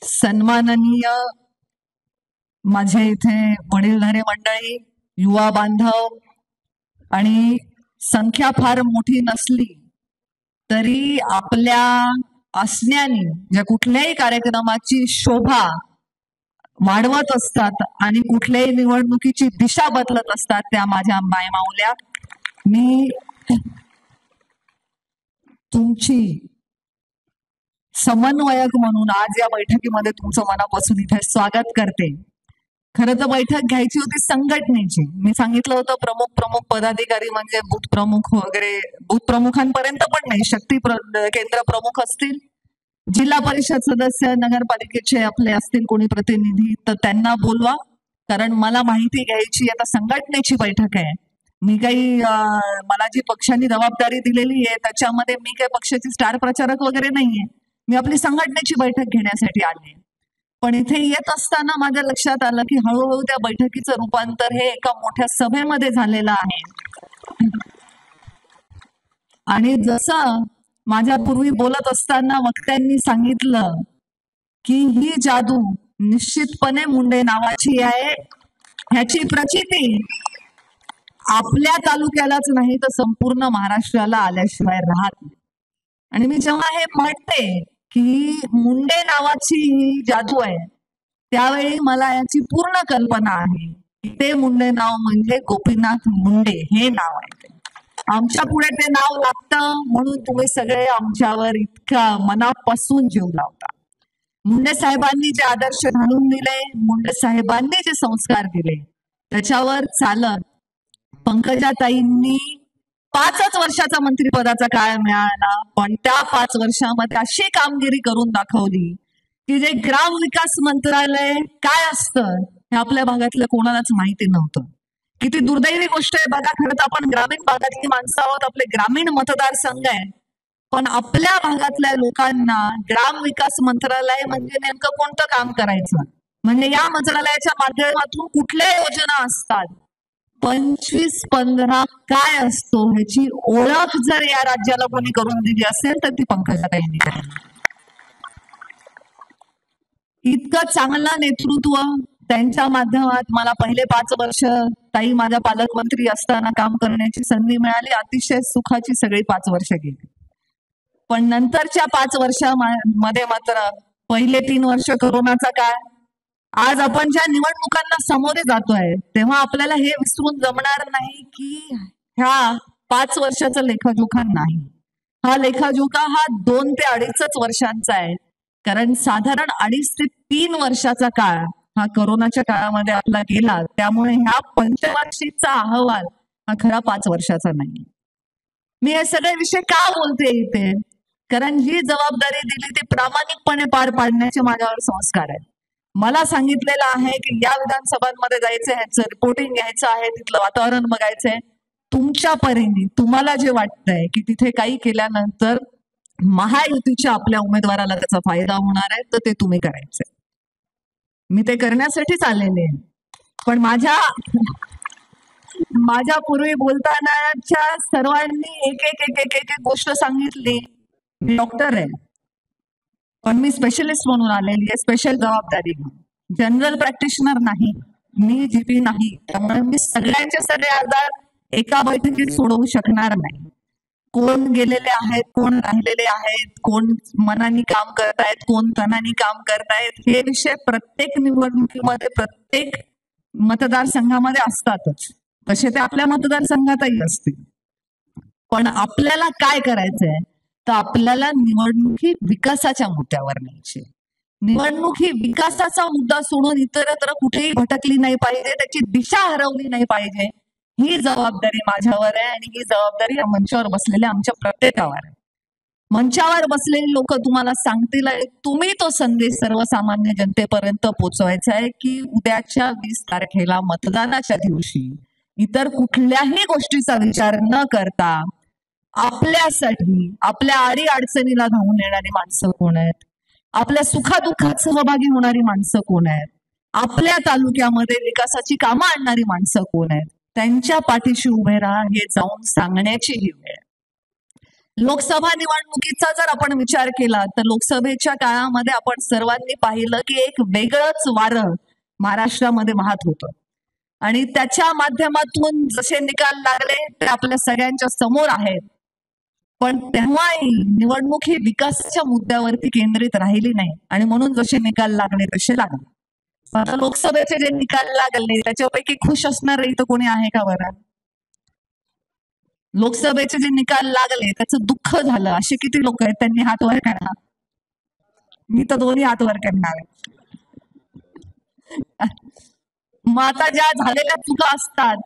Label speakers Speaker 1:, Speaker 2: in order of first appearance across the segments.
Speaker 1: सन्माननीय माझे इथे वडीलधारे मंडळी, युवा बांधव आणि संख्या फार मोठी नसली तरी आपल्या असण्याने ज्या कुठल्याही कार्यक्रमाची शोभा वाढवत असतात आणि कुठल्याही निवडणुकीची दिशा बदलत असतात त्या माझ्या मायमाऊल्या. मी तुमची समन्वयक म्हणून आज या बैठकीमध्ये तुमचं मनापासून इथे स्वागत करते. खरं तर बैठक घ्यायची होती संघटनेची. मी सांगितलं होतं प्रमुख पदाधिकारी म्हणजे बूथ प्रमुख वगैरे, बूथ प्रमुखांपर्यंत पण नाही, शक्ती केंद्र प्रमुख असतील, जिल्हा परिषद सदस्य, नगरपालिकेचे आपले असतील कोणी प्रतिनिधी तर त्यांना बोलवा, कारण मला माहिती घ्यायची आता संघटनेची बैठक आहे. मी काही मला जी पक्षांनी जबाबदारी दिलेली आहे त्याच्यामध्ये मी काही पक्षाची स्टार प्रचारक वगैरे नाहीये. मी आपली संघटनेची बैठक घेण्यासाठी आले. पण इथे येत असताना माझ्या लक्षात आलं की हळूहळू त्या बैठकीचं रूपांतर हे एका मोठ्या सभेमध्ये झालेलं आहे. आणि जसं माझ्या पूर्वी बोलत असताना वक्त्यांनी सांगितलं की ही जादू निश्चितपणे मुंडे नावाची आहे. ह्याची प्रचिती आपल्या तालुक्यालाच नाही तर संपूर्ण महाराष्ट्राला आल्याशिवाय राहत नाही. आणि मी जेव्हा हे म्हणते की मुंडे नावाची ही जादू आहे त्यावेळी मला याची पूर्ण कल्पना आहे. ते मुंडे नाव म्हणजे गोपीनाथ मुंडे हे नाव आहे. आमच्या पुढे ते नाव लागतं म्हणून तुम्ही सगळे आमच्यावर इतका मनापासून जीव लावता. मुंडे साहेबांनी जे आदर्श घालून दिले, मुंडे साहेबांनी जे संस्कार दिले त्याच्यावर चालत पंकजाताईंनी 5 वर्षाचा मंत्रिपदाचा काळ मिळाला, पण त्या 5 वर्षामध्ये अशी कामगिरी करून दाखवली की जे ग्राम विकास मंत्रालय काय असतं हे आपल्या भागातल्या कोणालाच माहिती नव्हतं. किती दुर्दैवी गोष्ट आहे बघा. खरं तर आपण ग्रामीण भागातली माणसं आहोत, आपले ग्रामीण मतदारसंघ आहे, पण आपल्या भागातल्या लोकांना ग्राम विकास मंत्रालय म्हणजे नेमकं कोणतं काम करायचं, म्हणजे या मंत्रालयाच्या माध्यमातून कुठल्या योजना असतात, 25-15 काय असतो ह्याची ओळख जर या राज्याला कोणी करून दिली असेल तर ती पंकजाताईंनी केली. इतकं चांगलं नेतृत्व त्यांच्या माध्यमात मला पहिले 5 वर्ष ताई माझ्या पालकमंत्री असताना काम करण्याची संधी मिळाली. अतिशय सुखाची सगळी 5 वर्ष गेली. पण नंतरच्या 5 वर्षामध्ये मात्र पहिले 3 वर्ष कोरोनाचा काळ. आज आपण ज्या निवडणुकांना सामोरे जातोय तेव्हा आपल्याला हे विसरून जमणार नाही की ह्या 5 वर्षाचा लेखाजोखा नाही. हा लेखाजोखा हा 2 ते 2.5 वर्षांचा आहे. कारण साधारण 2.5 ते 3 वर्षाचा काळ हा कोरोनाच्या काळामध्ये आपला गेला. त्यामुळे ह्या पंचवार्षिकचा अहवाल हा खरा 5 वर्षाचा नाही. मी हे सगळे विषय का बोलते इथे, कारण जी जबाबदारी दिली ती प्रामाणिकपणे पार पाडण्याचे माझ्यावर संस्कार आहेत. मला सांगितलेलं आहे की या विधानसभांमध्ये जायचं, ह्याचं रिपोर्टिंग घ्यायचं आहे, तिथलं वातावरण बघायचंय. तुमच्या परीने तुम्हाला जे वाटतंय की तिथे काही केल्यानंतर महायुतीच्या आपल्या उमेदवाराला त्याचा फायदा होणार आहे तर ते तुम्ही करायचंय. मी ते करण्यासाठीच आलेले आहे. पण माझ्या पूर्वी बोलतानाच्या सर्वांनी एक एक एक एक एक गोष्ट सांगितली. मी डॉक्टर आहे पण मी स्पेशलिस्ट म्हणून आलेली आहे, स्पेशल जबाबदारी घेऊन. जनरल प्रॅक्टिशनर नाही, मी जीपी नाही, त्यामुळे मी सगळ्यांचे सगळे आजार एका बैठकीत सोडवू शकणार नाही. कोण गेलेले आहेत, कोण राहिलेले आहेत, कोण मनाने काम करतायत, कोण तनाने काम करतायत, हे विषय प्रत्येक निवडणुकीमध्ये प्रत्येक मतदारसंघामध्ये असतातच. तसे ते आपल्या मतदारसंघातही असतील. पण आपल्याला काय करायचंय तर आपल्याला निवडणुकी विकासाच्या मुद्द्यावर न्यायची. निवडणूक ही विकासाचा मुद्दा सोडून इतरत्र कुठेही भटकली नाही पाहिजे, त्याची दिशा हरवली नाही पाहिजे. ही जबाबदारी माझ्यावर आहे आणि ही जबाबदारी या मंचावर बसलेल्या आमच्या प्रत्येकावर आहे. मंचावर बसलेली लोक तुम्हाला सांगतील आणि तुम्ही तो संदेश सर्वसामान्य जनतेपर्यंत पोहोचवायचा आहे की उद्याच्या 20 तारखेला मतदानाच्या दिवशी इतर कुठल्याही गोष्टीचा विचार न करता आपल्यासाठी, आपल्या आडी अडचणीला धावून येणारी माणसं कोण आहेत, आपल्या सुखादुःखात सहभागी होणारी माणसं कोण आहेत, आपल्या तालुक्यामध्ये विकासाची कामं आणणारी माणसं कोण आहेत, त्यांच्या पाठीशी उभे राहा हे जाऊन सांगण्याची ही वेळ. लोकसभा निवडणुकीचा जर आपण विचार केला तर लोकसभेच्या काळामध्ये आपण सर्वांनी पाहिलं की एक वेगळंच वारं महाराष्ट्रामध्ये वाहत होतं आणि त्याच्या माध्यमातून जसे निकाल लागले ते आपल्या सगळ्यांच्या समोर आहेत. पण तेव्हाही निवडणूक ही विकासाच्या मुद्द्यावरती केंद्रित राहिली नाही आणि म्हणून जसे निकाल लागले तसे लागले. आता लोकसभेचे जे निकाल लागले त्याच्यापैकी खुश असणार इथं कोणी आहे का बरं? लोकसभेचे जे निकाल लागले त्याचं दुःख झालं असे किती लोक आहेत? त्यांनी हात वर काढला. मी तर दोन्ही हात वर करणार आहे. मग आता ज्या झालेल्या चुका असतात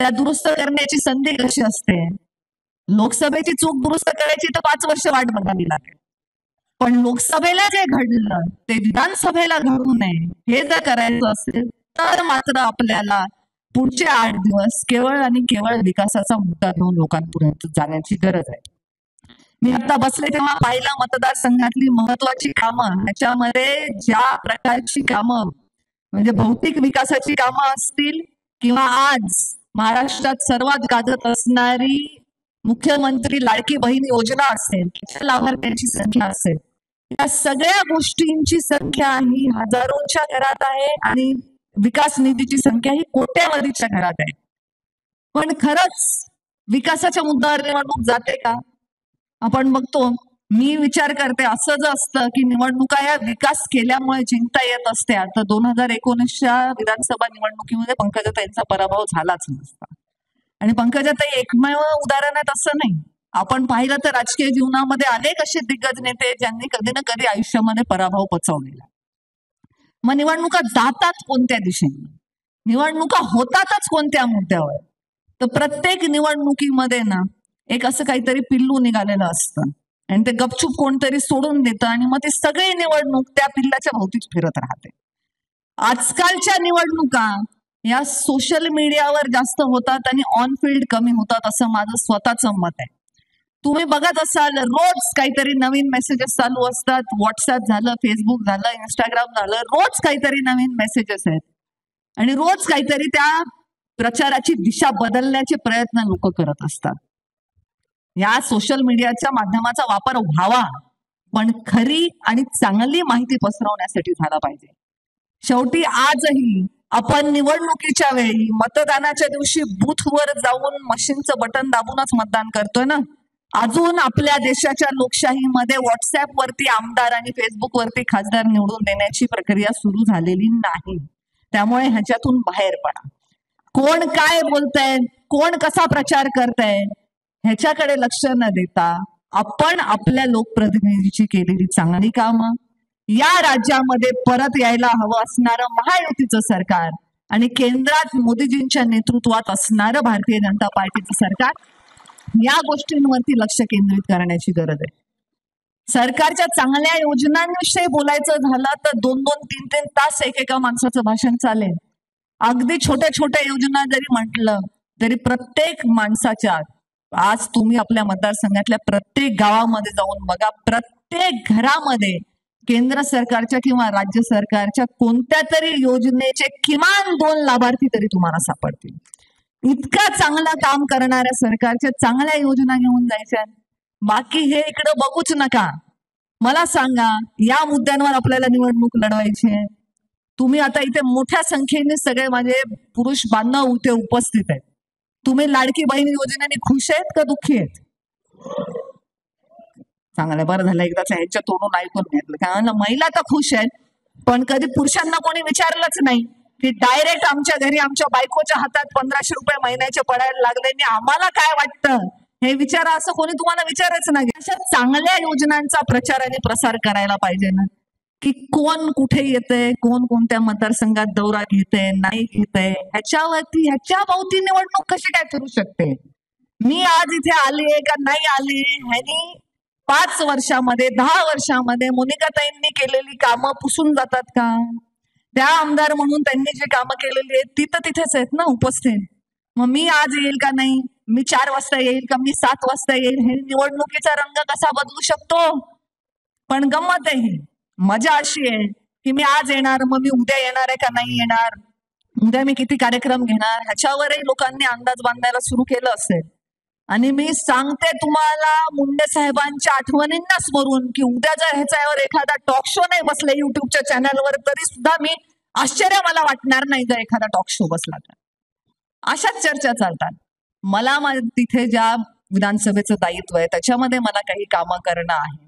Speaker 1: त्या दुरुस्त करण्याची संधी कशी असते? लोकसभेची चूक दुरुस्त करायची तर 5 वर्ष वाट बघावी लागेल. पण लोकसभेला जे घडलं ते विधानसभेला घडू नये हे जर करायचं असेल तर मात्र आपल्याला पुढचे 8 दिवस केवळ आणि केवळ विकासाचा मुद्दा घेऊन लोकांपर्यंत जाण्याची गरज आहे. मी आता बसले तेव्हा पाहिलं मतदारसंघातली महत्वाची कामं, ह्याच्यामध्ये ज्या प्रकारची कामं म्हणजे भौतिक विकासाची कामं असतील किंवा आज महाराष्ट्रात सर्वात गाजत असणारी मुख्यमंत्री लाडकी बहीण योजना असेल, त्याच्या लाभार्थ्यांची संख्या असेल, या सगळ्या गोष्टींची संख्या ही हजारोच्या घरात आहे आणि विकास निधीची संख्या ही कोट्यावधीच्या घरात आहे. पण खरंच विकासाच्या मुद्द्यावर निवडणूक जाते का? आपण बघतो, मी विचार करते असं जर असतं की निवडणुका या विकास केल्यामुळे जिंकता येत असत्या तर 2019च्या विधानसभा निवडणुकीमध्ये पंकजाताईंचा पराभव झालाच नसता. आणि पंकजाताई एकमेव उदाहरण आहेत असं नाही. आपण पाहिलं तर राजकीय जीवनामध्ये अनेक असे दिग्गज नेते ज्यांनी कधी ना कधी आयुष्यामध्ये पराभव पचवलेला. मग निवडणुका जातात कोणत्या दिशेने? निवडणुका होतातच कोणत्या मुद्द्यावर? तर प्रत्येक निवडणुकीमध्ये ना एक असं काहीतरी पिल्लू निघालेलं असतं आणि ते गपचूप कोणतरी सोडून देतं आणि मग ती सगळी निवडणूक त्या पिल्लाच्या भोवतीच फिरत राहते. आजकालच्या निवडणुका या सोशल मीडियावर जास्त होतात आणि ऑन फील्ड कमी होतात असं माझं स्वतःचं मत आहे. तुम्ही बघत असाल रोज काहीतरी नवीन मेसेजेस चालू असतात. व्हॉट्सअप झालं, फेसबुक झालं, इंस्टाग्राम झालं, रोज काहीतरी नवीन मेसेजेस आहेत आणि रोज काहीतरी त्या प्रचाराची दिशा बदलण्याचे प्रयत्न लोक करत असतात. या सोशल मीडियाच्या माध्यमाचा वापर व्हावा पण खरी आणि चांगली माहिती पसरवण्यासाठी झाला पाहिजे. शेवटी आजही आपण निवडणुकीच्या वेळी मतदानाच्या दिवशी बूथवर जाऊन मशीनचं बटन दाबूनच मतदान करतोय ना. अजून आपल्या देशाच्या लोकशाहीमध्ये व्हॉट्सअप वरती आमदार आणि फेसबुक वरती खासदार निवडून देण्याची प्रक्रिया सुरू झालेली नाही. त्यामुळे ह्याच्यातून बाहेर पडा. कोण काय बोलतंय, कोण कसा प्रचार करतंय ह्याच्याकडे लक्ष न देता आपण आपल्या लोकप्रतिनिधीची केलेली चांगली कामं, या राज्यामध्ये परत यायला हवं असणारं महायुतीचं सरकार आणि केंद्रात मोदीजींच्या नेतृत्वात असणारं भारतीय जनता पार्टीचं सरकार, या गोष्टींवरती लक्ष केंद्रित करण्याची गरज आहे. सरकारच्या चांगल्या योजनांविषयी बोलायचं झालं तर 2-2, 3-3 तास एकेका माणसाचं भाषण चालेल. अगदी छोट्या छोट्या योजना जरी म्हटलं तरी प्रत्येक माणसाच्या, आज तुम्ही आपल्या मतदारसंघातल्या प्रत्येक गावामध्ये जाऊन बघा, प्रत्येक घरामध्ये केंद्र सरकारच्या किंवा राज्य सरकारच्या कोणत्या तरी योजनेचे किमान 2 लाभार्थी तरी तुम्हाला सापडतील. इतकं चांगलं काम करणाऱ्या सरकारच्या चांगल्या योजना घेऊन जायच्या. बाकी हे इकडं बघूच नका. मला सांगा, या मुद्द्यांवर आपल्याला निवडणूक लढवायची आहे. तुम्ही आता इथे मोठ्या संख्येने सगळे माझे पुरुष बांधव इथे उपस्थित आहेत. तुम्ही लाडकी बहीण योजनेने खुश आहेत का दुःखी आहेत? चांगलं, बरं झालं एकदाच ह्याच्या तोडून ऐकून घेतलं. कारण महिला तर खुश आहेत पण कधी पुरुषांना कोणी विचारलंच नाही की डायरेक्ट आमच्या घरी आमच्या बायकोच्या हातात 1500 रुपये महिन्याचे पडायला लागले आणि आम्हाला काय वाटतं हे विचारा, असं कोणी तुम्हाला विचारायचं नाही. अशा चांगल्या योजनांचा प्रचार आणि प्रसार करायला पाहिजे ना, की कोण कुठे येतंय, कोण कोणत्या मतदारसंघात दौरा घेतंय नाही घेतंय ह्याच्यावरती, ह्याच्या भोवती निवडणूक कशी काय फिरू शकते. मी आज इथे आले का नाही आले ह्यानी 5 वर्षामध्ये 10 वर्षामध्ये मोनिकाताईंनी केलेली कामं पुसून जातात का? त्या आमदार म्हणून त्यांनी जे कामं केलेली आहेत ती तर तिथेच आहेत ना उपस्थित. मग मी आज येईल का नाही, मी 4 वाजता येईल का मी 7 वाजता येईल, हे निवडणुकीचा रंग कसा बदलू शकतो. पण गंमत आहे, ही मजा अशी आहे की मी आज येणार मग मी उद्या येणार आहे का नाही येणार, उद्या मी किती कार्यक्रम घेणार ह्याच्यावरही लोकांनी अंदाज बांधायला सुरू केलं असेल. आणि मी सांगते तुम्हाला मुंडे साहेबांच्या आठवणींना स्मरून की उद्या जर ह्याच्यावर एखादा टॉक शो नाही बसला युट्यूबच्या चॅनलवर तरी सुद्धा मी आश्चर्य मला वाटणार नाही जर एखादा टॉक शो बसला तर. अशाच चर्चा चालतात. मला तिथे ज्या विधानसभेचं दायित्व आहे त्याच्यामध्ये मला काही कामं करणं आहे.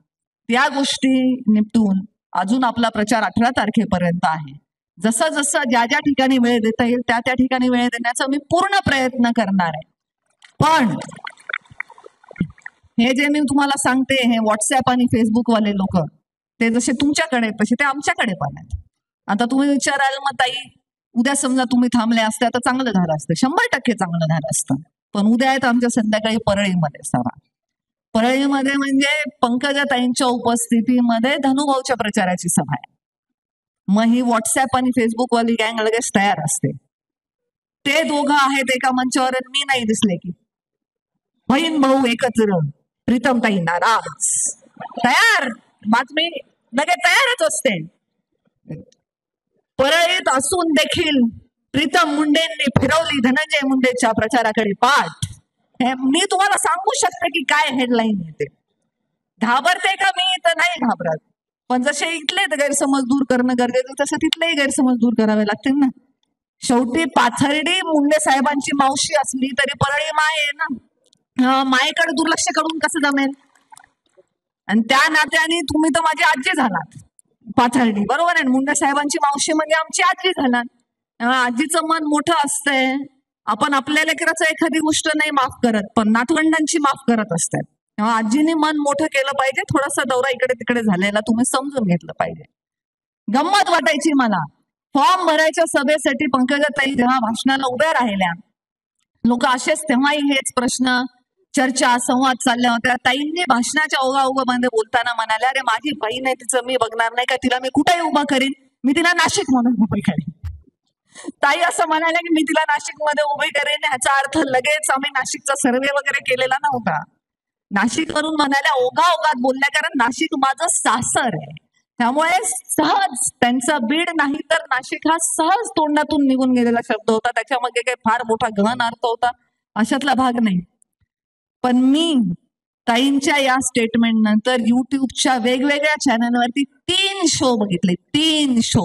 Speaker 1: त्या गोष्टी निपटून अजून आपला प्रचार 18 तारखेपर्यंत आहे. जसं जसं ज्या ज्या ठिकाणी वेळ देता येईल त्या त्या ठिकाणी वेळ देण्याचा मी पूर्ण प्रयत्न करणार आहे. पण हे जे मी तुम्हाला सांगते हे व्हॉट्सअप आणि फेसबुक वाले लोक ते जसे तुमच्याकडे तसे ते आमच्याकडे पण आहेत. आता तुम्ही विचाराल मग ताई उद्या समजा तुम्ही थांबले असते तर चांगलं झालं असतं. 100% चांगलं झालं असतं. पण उद्या आहेत आमच्या संध्याकाळी परळीमध्ये सभा. परळीमध्ये म्हणजे पंकजाताईंच्या उपस्थितीमध्ये धनुभाऊच्या प्रचाराची सभा आहे. मग ही व्हॉट्सअप आणि फेसबुक वाली गँग लगेच तयार असते. ते दोघं आहेत एका मंचावर मी नाही दिसले की बहीण भाऊ एकत्र प्रीतमताई नाराज तयार बातमी लगेच तयारच असते. परळीत असून देखील प्रीतम मुंडेंनी फिरवली धनंजय मुंडेच्या प्रचाराकडे पाठ. मी तुम्हाला सांगू शकते की काय हेडलाईन येते. घाबरते का मी तर नाही घाबरत. पण जसे इथले गैरसमज दूर करणं गरजेचं तसं तिथलेही गैरसमज दूर करावे लागतील ना. शेवटी पाथर्डी मुंडे साहेबांची मावशी असली तरी परळी माय आहे ना. मायेकडे दुर्लक्ष करून कसं जमेल. आणि त्या नात्याने तुम्ही तर माझी आजी झालात पाथर्डी बरोबर आहे. मुंडे साहेबांची मावशी म्हणजे आमची आजी झालात. आजीचं मन मोठं असतंय. आपण आपल्या लेकराचं एखादी गोष्ट नाही माफ करत पण नातवंडांची माफ करत असतात. तेव्हा आजीने मन मोठं केलं पाहिजे. थोडासा दौरा इकडे तिकडे झालेला तुम्ही समजून घेतलं पाहिजे. गंमत वाटायची मला फॉर्म भरायच्या सभेसाठी पंकजाताई जेव्हा भाषणाला उभ्या राहिल्या लोक असेच तेव्हाही हेच प्रश्न चर्चा संवाद चालल्या होत्या. ताईंनी भाषणाच्या ओघाओघामध्ये बोलताना म्हणाल्या अरे माझी बहीण आहे तिचं मी बघणार नाही का. तिला मी कुठेही उभं करीन. मी तिला नाशिक म्हणून उभी करीन. ताई असं म्हणाल्या की मी तिला नाशिक मध्ये उभी करेन. ह्याचा अर्थ लगेच आम्ही नाशिकचा सर्वे वगैरे केलेला नव्हता. नाशिक वरून म्हणाल्या ओघाओघात बोलल्या कारण नाशिक माझं सासर आहे. त्यामुळे सहज त्यांचा बीड नाही तर नाशिक हा सहज तोंडातून निघून गेलेला शब्द होता. त्याच्यामध्ये काही फार मोठा गहन अर्थ होता अशातला भाग नाही. पण मी ताईंच्या या स्टेटमेंट नंतर युट्यूबच्या वेगवेगळ्या चॅनलवरती 3 शो बघितले. 3 शो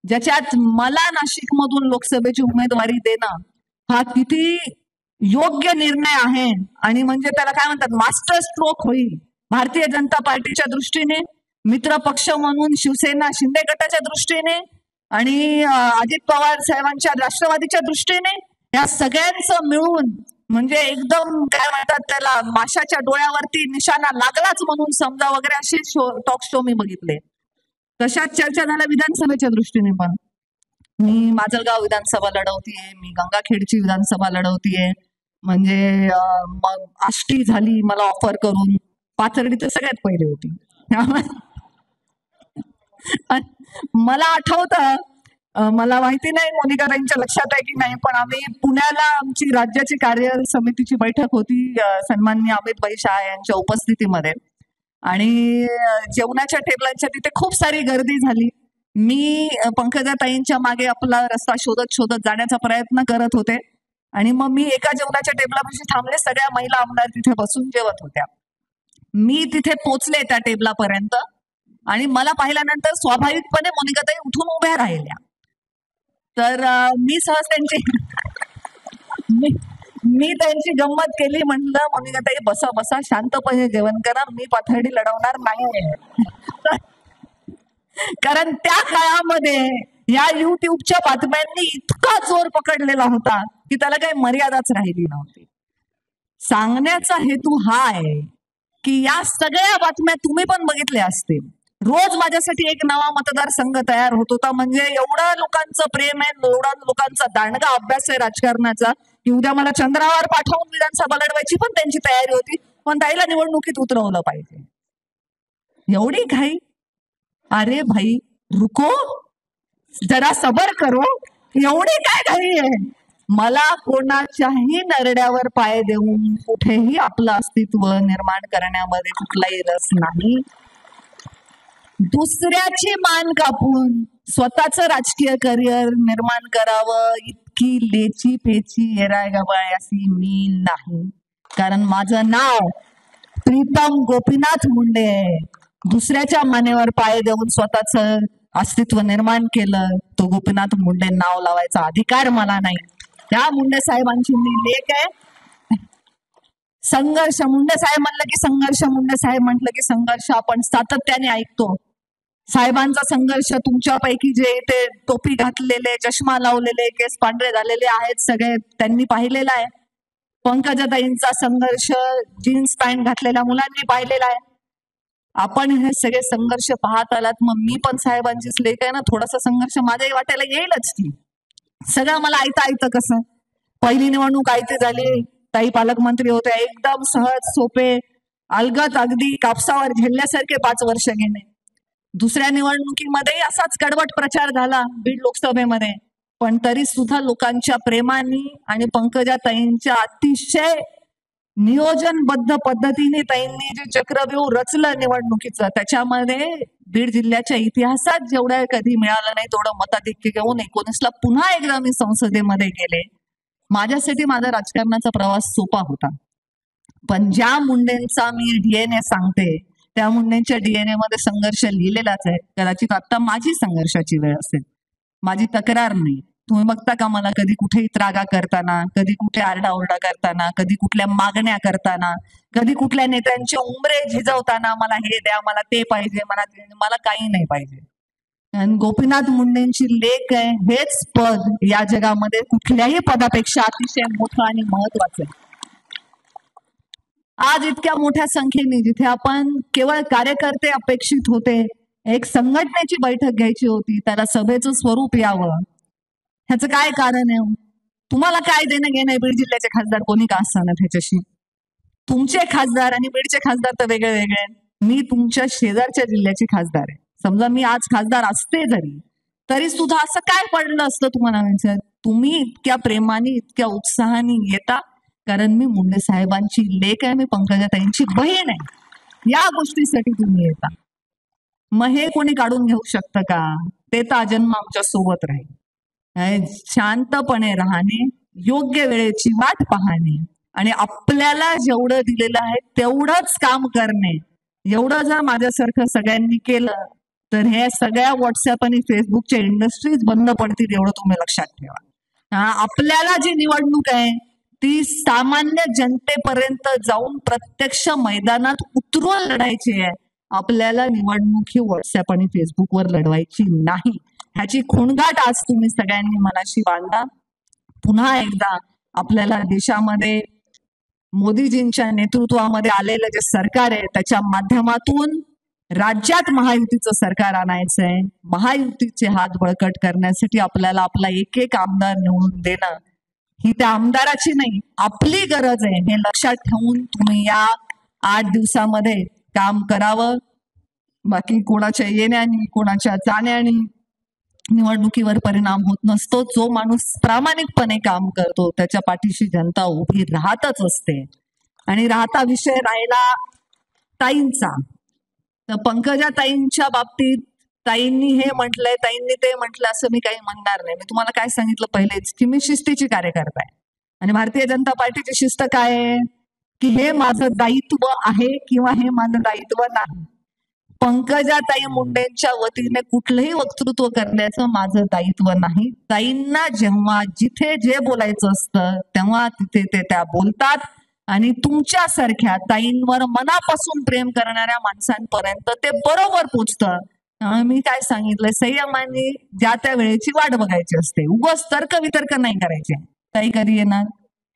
Speaker 1: ज्याच्यात मला नाशिक मधून लोकसभेची उमेदवारी देणं हा किती योग्य निर्णय आहे आणि म्हणजे त्याला काय म्हणतात मास्टर स्ट्रोक होईल भारतीय जनता पार्टीच्या दृष्टीने, मित्र पक्ष म्हणून शिवसेना शिंदे गटाच्या दृष्टीने आणि अजित पवार साहेबांच्या राष्ट्रवादीच्या दृष्टीने या सगळ्यांचं मिळून म्हणजे एकदम काय म्हणतात त्याला माशाच्या डोळ्यावरती निशाणा लागलाच म्हणून समजा वगैरे असे टॉक शो मी बघितले. तशाच चर्चा झाल्या विधानसभेच्या दृष्टीने पण. मी माजलगाव विधानसभा लढवतीये. मी गंगाखेडची विधानसभा लढवतीये. म्हणजे मग आष्टी झाली मला ऑफर करून. पाथर्डी तर सगळ्यात पहिले होती. मला आठवतं मला माहिती नाही मोनिकाताईंच्या लक्षात आहे की नाही पण आम्ही पुण्याला आमची राज्याची कार्य समितीची बैठक होती सन्माननीय अमितभाई शाह यांच्या उपस्थितीमध्ये आणि जेवणाच्या टेबलांच्या तिथे खूप सारी गर्दी झाली. मी पंकजाताईंच्या मागे आपला रस्ता शोधत शोधत जाण्याचा प्रयत्न करत होते आणि मग मी एका जेवणाच्या टेबलापाशी थांबले. सगळ्या महिला आमदार तिथे बसून जेवत होत्या. मी तिथे पोचले त्या टेबलापर्यंत आणि मला पाहिल्यानंतर स्वाभाविकपणे मोनिकाताई उठून उभ्या राहिल्या. तर मी सहज मी त्यांची गंमत केली. म्हटलं मोनिकाताई बसा बसा शांतपणे जेवण करा. मी पाथर्डी लढवणार नाही. कारण त्या काळामध्ये या युट्यूबच्या बातम्यांनी इतका जोर पकडलेला होता की त्याला काही मर्यादाच राहिली नव्हती. सांगण्याचा हेतू हा आहे की या सगळ्या बातम्या तुम्ही पण बघितल्या असतील. रोज माझ्यासाठी एक नवा मतदारसंघ तयार होत होता. म्हणजे एवढा लोकांचं प्रेम आहे, एवढा लोकांचा दांडगा अभ्यास आहे राजकारणाचा की उद्या मला चंद्रावर पाठवून विधानसभा लढवायची पण त्यांची तयारी होती. पण ताईला निवडणुकीत उतरवलं पाहिजे एवढी घाई. अरे भाई रुको जरा सबर करो. एवढी काय घाई आहे. मला कोणाच्याही नरड्यावर पाय देऊन कुठेही आपलं अस्तित्व निर्माण करण्यामध्ये कुठलाही रस नाही. दुसऱ्याची मान कापून स्वतःच राजकीय करिअर निर्माण करावं इतकी लेची पेची येराय गबाळ अशी मी नाही. कारण माझं नाव प्रीतम गोपीनाथ मुंडे आहे. दुसऱ्याच्या मानेवर पाय देऊन स्वतःच अस्तित्व निर्माण केलं, तो गोपीनाथ मुंडे नाव लावायचा अधिकार मला नाही. त्या मुंडे साहेबांची मी लेख आहे. संघर्ष मुंडे साहेब म्हणलं की संघर्ष, मुंडे साहेब म्हटलं की संघर्ष आपण सातत्याने ऐकतो. साहेबांचा संघर्ष तुमच्यापैकी जे ते टोपी घातलेले, चष्मा लावलेले, केस पांढरे झालेले आहेत सगळे, त्यांनी पाहिलेला आहे. पंकजाताईंचा संघर्ष जीन्स पॅन्ट घातलेल्या मुलांनी पाहिलेला आहे. आपण हे सगळे संघर्ष पाहत आलात, मग मी पण साहेबांचीच लेख आहे ना, थोडासा संघर्ष माझ्याही वाटायला येईलच की. सगळं मला ऐकतं कसं. पहिली निवडणूक आयती झाली, ताई पालकमंत्री होत्या, एकदम सहज सोपे, अलगद अगदी कापसावर झेलल्यासारखे 5 वर्ष गेले. दुसऱ्या निवडणुकीमध्ये असाच कडवट प्रचार झाला बीड लोकसभेमध्ये, पण तरी सुद्धा लोकांच्या प्रेमाने आणि पंकजाताईंच्या अतिशय नियोजनबद्ध पद्धतीने ताईंनी जे चक्रव्यूह रचलं निवडणुकीचं, त्याच्यामध्ये बीड जिल्ह्याच्या इतिहासात जेवढ्या कधी मिळालं नाही तेवढं मताधिक्य घेऊन 19ला पुन्हा एकदा मी संसदेमध्ये गेले. माझ्यासाठी माझा राजकारणाचा प्रवास सोपा होता. पण ज्या मुंडेंचा मी डीएनए सांगते, त्या मुंडेंच्या डीएनए मध्ये संघर्ष लिहिलेलाच आहे. कदाचित आता माझी संघर्षाची वेळ असेल, माझी तक्रार नाही. तुम्ही बघता का मला कधी कुठेही त्रागा करताना, कधी कुठे आरडाओरडा करताना, कधी कुठल्या मागण्या करताना, कधी कुठल्या नेत्यांचे उंबरे झिजवताना, मला हे द्या, मला ते पाहिजे, मला काही नाही पाहिजे. आणि गोपीनाथ मुंडेंची लेख आहे, हेच पद या जगामध्ये कुठल्याही पदापेक्षा अतिशय मोठं आणि महत्वाचं आहे. आज इतक्या मोठ्या संख्येने जिथे आपण केवळ कार्यकर्ते अपेक्षित होते, एक संघटनेची बैठक घ्यायची होती, त्याला सभेचं स्वरूप यावं, ह्याचं काय कारण आहे? तुम्हाला काय देणं घेणं? बीड जिल्ह्याचे खासदार कोणी का असताना त्याच्याशी, तुमचे खासदार आणि बीडचे खासदार तर वेगळे वेगळे. मी तुमच्या शेजारच्या जिल्ह्याची खासदार आहे. समजा मी आज खासदार असते तरी सुद्धा असं काय पडलं असतं तुम्हाला म्हणजे? तुम्ही इतक्या प्रेमाने, इतक्या उत्साहाने येता कारण मी मुंडे साहेबांची लेक आहे, मी पंकजाताईंची बहीण आहे, या गोष्टीसाठी तुम्ही येता. मग हे कोणी काढून घेऊ शकतं का? ते तर अजन्म आमच्या सोबत राहील. शांतपणे राहणे, योग्य वेळेची वाट पाहणे आणि आपल्याला जेवढं दिलेलं आहे तेवढंच काम करणे, एवढं जर माझ्यासारखं सगळ्यांनी केलं तर हे सगळ्या व्हॉट्सअप आणि फेसबुकच्या इंडस्ट्रीज बंद पडतील, एवढं तुम्ही लक्षात ठेवा. आपल्याला जी निवडणूक आहे ती सामान्य जनतेपर्यंत जाऊन प्रत्यक्ष मैदानात उतरून लढायची आहे. आपल्याला निवडणूक ही व्हॉट्सअप आणि फेसबुकवर लढवायची नाही. ह्याची खूणगाठ आज तुम्ही सगळ्यांनी मनाशी बांधा. पुन्हा एकदा आपल्याला देशामध्ये मोदीजींच्या नेतृत्वामध्ये आलेलं जे सरकार आहे त्याच्या माध्यमातून राज्यात महायुतीचं सरकार आणायचं आहे. महायुतीचे हात बळकट करण्यासाठी आपल्याला आपला एक एक आमदार निवडून देणं ही त्या आमदाराची नाही, आपली गरज आहे. हे लक्षात ठेवून तुम्ही या 8 दिवसामध्ये काम करावं. बाकी कोणाच्या येण्याने, कोणाच्या जाण्याने निवडणुकीवर परिणाम होत नसतो. जो माणूस प्रामाणिकपणे काम करतो त्याच्या पाठीशी जनता उभी राहतच असते. आणि राहता विषय राहिला ताईंचा, तर पंकजा ताईंच्या बाबतीत ताईंनी हे म्हटलंय, ताईंनी ते म्हटलं असं मी काही म्हणणार नाही. मी तुम्हाला काय सांगितलं पहिलेच की मी शिस्तीची कार्यकर्ता आहे आणि भारतीय जनता पार्टीची शिस्त काय आहे की हे माझं दायित्व आहे किंवा हे माझं दायित्व नाही. पंकजाताई मुंडेंच्या वतीने कुठलंही वक्तृत्व करण्याचं माझं दायित्व नाही. ताईंना जेव्हा जिथे जे बोलायचं असतं तेव्हा तिथे ते त्या बोलतात आणि तुमच्यासारख्या ताईंवर मनापासून प्रेम करणाऱ्या माणसांपर्यंत ते बरोबर पोचतं. मी काय सांगितलंय, संयमाने ज्या त्या वेळेची वाट बघायची असते. उगाच तर्क वितर्क नाही करायचे. ताई कधी येणार,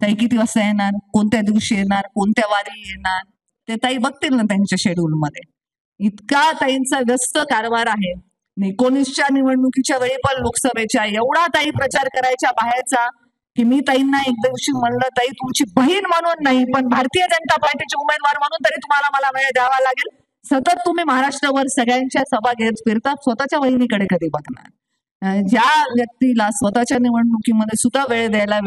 Speaker 1: ताई किती वाजता येणार, कोणत्या दिवशी येणार, कोणत्या वारी येणार, ते ताई बघतील ना त्यांच्या शेड्यूल मध्ये. इतका ताईंचा व्यस्त कारभार आहे. 19च्या निवडणुकीच्या वेळी पण लोकसभेच्या एवढा ताई प्रचार करायच्या बाहेरचा की मी ताईंना एक दिवशी म्हणलं, ताई तुमची बहीण म्हणून नाही पण भारतीय जनता पार्टीचे उमेदवार म्हणून तरी तुम्हाला मला वेळ द्यावा लागेल. सतत तुम्ही महाराष्ट्रावर सगळ्यांच्या सभा घेत फिरता, स्वतःच्या बहिणीकडे कधी बघणार? ज्या व्यक्तीला स्वतःच्या निवडणुकीमध्ये सुद्धा वेळ द्यायला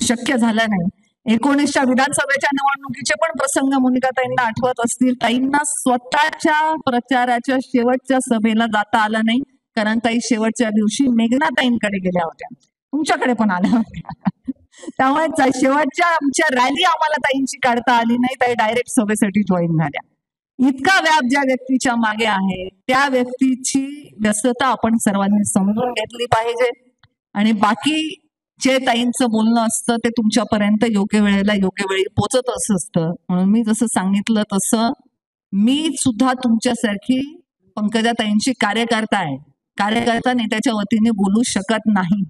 Speaker 1: शक्य झालं नाही, 19च्या विधानसभेच्या निवडणुकीचे पण प्रसंग मोनिकाताईंना आठवत असतील. ताईंना स्वतःच्या प्रचाराच्या शेवटच्या सभेला जाता आलं नाही कारण ताई शेवटच्या दिवशी मेघनाताईंकडे गेल्या होत्या, तुमच्याकडे पण आल्या होत्या. त्यामुळे शेवटच्या आमच्या रॅली आम्हाला ताईंची काढता आली नाही, ताई डायरेक्ट सभेसाठी जॉईन झाल्या. इतका व्याप ज्या व्यक्तीच्या मागे आहे त्या व्यक्तीची व्यस्तता आपण सर्वांनी समजून घेतली पाहिजे. आणि बाकी जे ताईंचं बोलणं असतं ते तुमच्यापर्यंत योग्य वेळेला योग्य वेळी पोचतच असतं. म्हणून मी जसं सांगितलं तसं मी सुद्धा तुमच्यासारखी पंकजा ताईंची कार्यकर्ता आहे. कार्यकर्ता नेत्याच्या वतीने बोलू शकत नाही.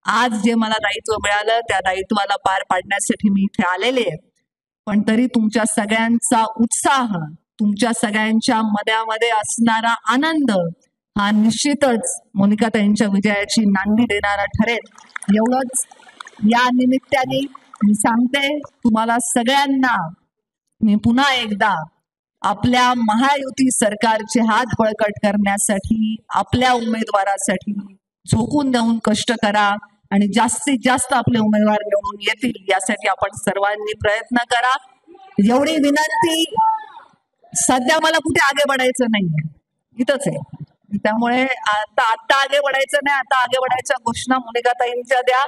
Speaker 1: आज जे मला दायित्व मिळालं त्या दायित्वाला पार पाडण्यासाठी मी इथे आलेले आहे. पण तरी तुमच्या सगळ्यांचा उत्साह, तुमच्या सगळ्यांच्या मनामध्ये असणारा आनंद हा निश्चितच मोनिकाताईंच्या विजयाची नांदी देणारा ठरेल. एवढंच या निमित्ताने मी सांगते तुम्हाला सगळ्यांना. मी पुन्हा एकदा आपल्या महायुती सरकारचे हात बळकट करण्यासाठी आपल्या उमेदवारासाठी झोकून देऊन कष्ट करा आणि जास्तीत जास्त आपले उमेदवार निवडून येतील यासाठी आपण सर्वांनी प्रयत्न करा. एवढी विनंती. सध्या मला कुठे आगे बढायचं नाहीये, इथंच आहे. त्यामुळे आता आगे बढायचं नाही. आता आगे बढायच्या घोषणा मोनिकाताईंच्या द्या.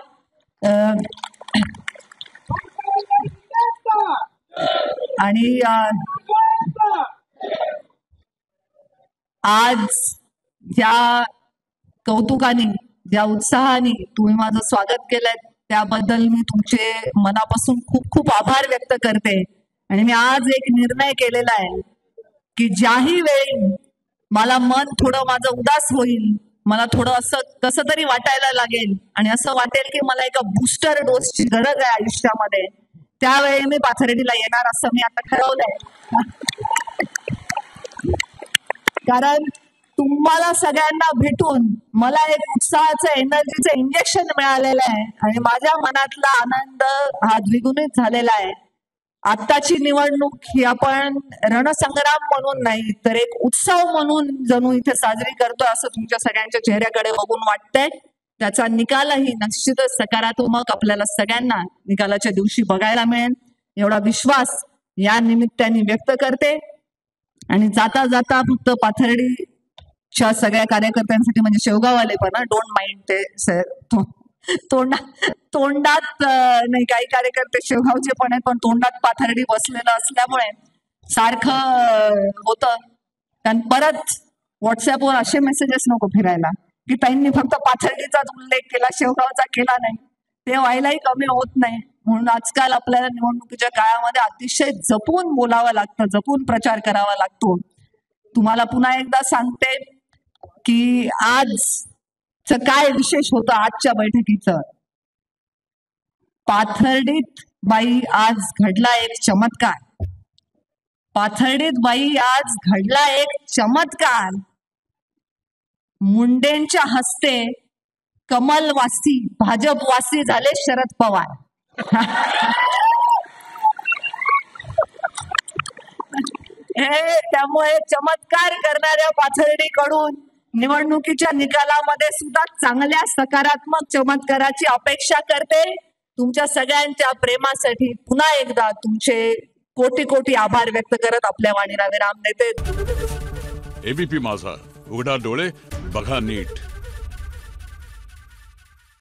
Speaker 1: आणि आज ज्या कौतुकाने ज्या उत्साहाने तुम्ही माझं स्वागत केलंय त्याबद्दल मी तुमचे मनापासून खूप खूप आभार व्यक्त करते. आणि मी आज एक निर्णय केलेला आहे की ज्याही वेळी मला मन थोडं माझं उदास होईल, मला थोडं असं कसं तरी वाटायला लागेल आणि असं वाटेल की मला एका बूस्टर डोसची गरज आहे आयुष्यामध्ये, त्यावेळी मी पाथर्डीला येणार असं मी आता ठरवलंय. कारण तुम्हाला सगळ्यांना भेटून मला एक उत्साहाचं एनर्जीचं इंजेक्शन मिळालेलं आहे आणि माझ्या मनातला आनंद हा द्विगुणित झालेला आहे. आत्ताची निवडणूक ही आपण रणसंग्राम म्हणून नाही तर एक उत्सव म्हणून जणू इथे साजरी करतोय असं तुमच्या सगळ्यांच्या चेहऱ्याकडे बघून वाटतंय. त्याचा निकालही निश्चितच सकारात्मक आपल्याला सगळ्यांना निकालाच्या दिवशी बघायला मिळेल एवढा विश्वास या निमित्ताने व्यक्त करते. आणि जाता जाता फक्त पाथर्डीच्या सगळ्या कार्यकर्त्यांसाठी म्हणजे शेवगाववाले पण डोंट माइंड ते तोंडात नाही, काही कार्यकर्ते शेवगावचे पण आहेत पण तोंडात पाथर्डी बसलेलं असल्यामुळे सारखं होतं. कारण परत व्हॉट्सअपवर असे मेसेजेस नको फिरायला की ताईंनी फक्त पाथर्डीचाच उल्लेख केला, शेवगावचा केला नाही. ते व्हायलाही कमी होत नाही. म्हणून आजकाल आपल्याला निवडणुकीच्या काळामध्ये अतिशय जपून बोलावं लागतं, जपून प्रचार करावा लागतो. तुम्हाला पुन्हा एकदा सांगते की आज काय विशेष होतं आजच्या बैठकीचं. पाथर्डीत बाई आज घडला एक चमत्कार. पाथर्डीत बाई आज घडला एक चमत्कार. मुंडेंच्या हस्ते कमलवासी भाजपवासी झाले शरद पवार. त्यामुळे चमत्कार करणाऱ्या पाथर्डीकडून निवडणुकीच्या निकालामध्ये सुद्धा चांगल्या सकारात्मक चमत्काराची अपेक्षा करते. तुमच्या सगळ्यांच्या प्रेमासाठी पुन्हा एकदा तुमचे कोटी कोटी आभार व्यक्त करत आपल्या वाणीला विराम देते.
Speaker 2: एबीपी माझा, उघडा डोळे बघा नीट.